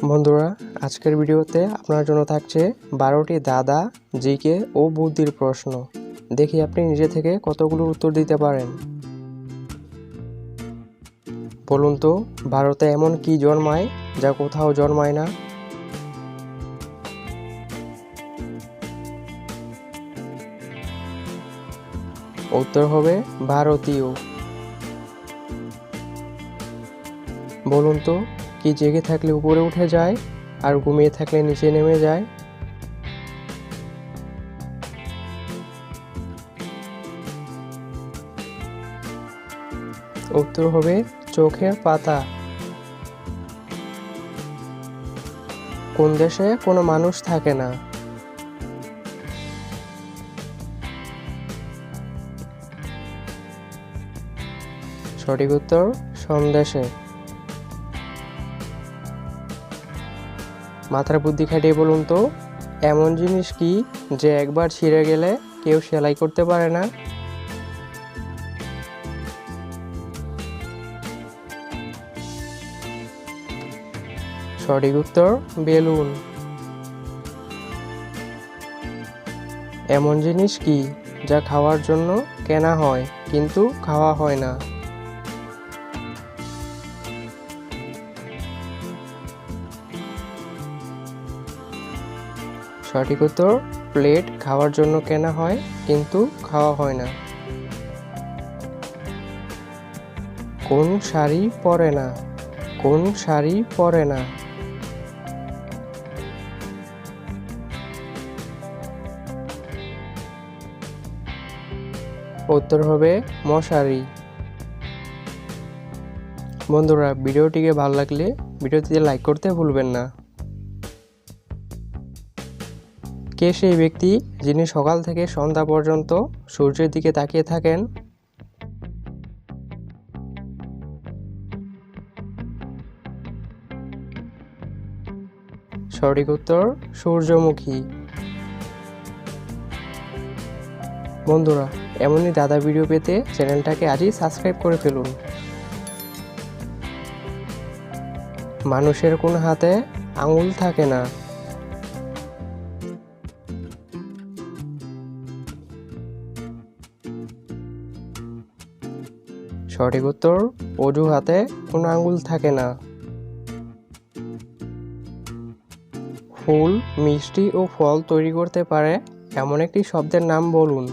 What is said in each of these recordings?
বন্ধুরা, আজকের ভিডিওতে আপনার জন্য থাকছে 12টি দাদা, জিকে ও বুদ্ধির প্রশ্ন। দেখি আপনি নিজে থেকে কতগুলো উত্তর দিতে পারেন। বলুন তো, ভারতে এমন কি জন্মায় যা কোথাও জন্মায় না? উত্তর হবে ভারতীয়। বলুন তো, কি জেগে থাকলে উপরে উঠে যায় আর ঘুমিয়ে থাকলে নিচে নেমে যায়? উত্তর হবে চোখের পাতা। কোন দেশে কোনো মানুষ থাকে না? সঠিক উত্তর সন্দেশে। মাথার বুদ্ধি খাটিয়ে বলুন তো, এমন জিনিস কি যে একবার ছিঁড়ে গেলে কেউ সেলাই করতে পারে না? সঠিক উত্তর বেলুন। এমন জিনিস কি যা খাওয়ার জন্য কেনা হয় কিন্তু খাওয়া হয় না? সঠিক উত্তর প্লেট। খাওয়ার জন্য কেনা হয় কিন্তু খাওয়া হয় না। কোন শাড়ি পরে না? কোন শাড়ি পরে না? উত্তর হবে মশারি। বন্ধুরা, ভিডিওটিকে ভালো লাগলে ভিডিওটিতে লাইক করতে ভুলবেন না। কে সেই ব্যক্তি যিনি সকাল থেকে সন্ধ্যা পর্যন্ত সূর্যের দিকে তাকিয়ে থাকেন? সঠিক উত্তর সূর্যমুখী। বন্ধুরা, এমনই দাদা ভিডিও পেতে চ্যানেলটাকে আজই সাবস্ক্রাইব করে ফেলুন। মানুষের কোন হাতে আঙুল থাকে না? সঠিক উত্তর অজু হাতে কোনো আঙুল থাকে না। ফুল, মিষ্টি ও ফল তৈরি করতে পারে এমন একটি শব্দের নাম বলুন।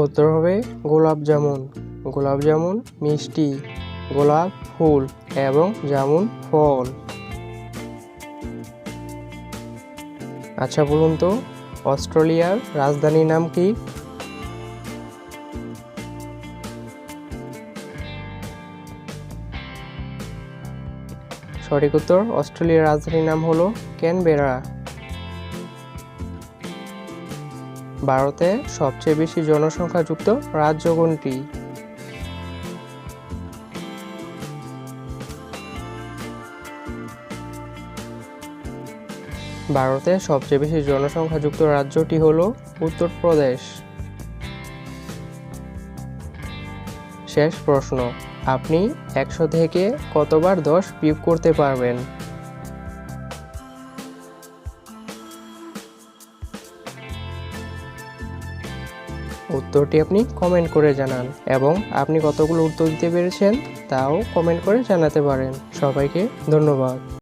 উত্তর হবে গোলাপ জামুন। গোলাপ জামুন মিষ্টি, গোলাপ ফুল এবং জামুন ফল। আচ্ছা বলুন তো, অস্ট্রেলিয়ার রাজধানীর নাম কি? সঠিক উত্তর অস্ট্রেলিয়ার রাজধানীর নাম হলো ক্যানবেরা। ভারতে সবচেয়ে বেশি জনসংখ্যাযুক্ত রাজ্য কোনটি? ভারতে সবচেয়ে বেশি জনসংখ্যাযুক্ত রাজ্যটি হলো উত্তরপ্রদেশ। শেষ প্রশ্ন, আপনি 100 থেকে কতবার 10 বিয়োগ করতে পারবেন? উত্তরটি আপনি কমেন্ট করে জানান এবং আপনি কতগুলো উত্তর দিতে পেরেছেন তাও কমেন্ট করে জানাতে পারেন। সবাইকে ধন্যবাদ।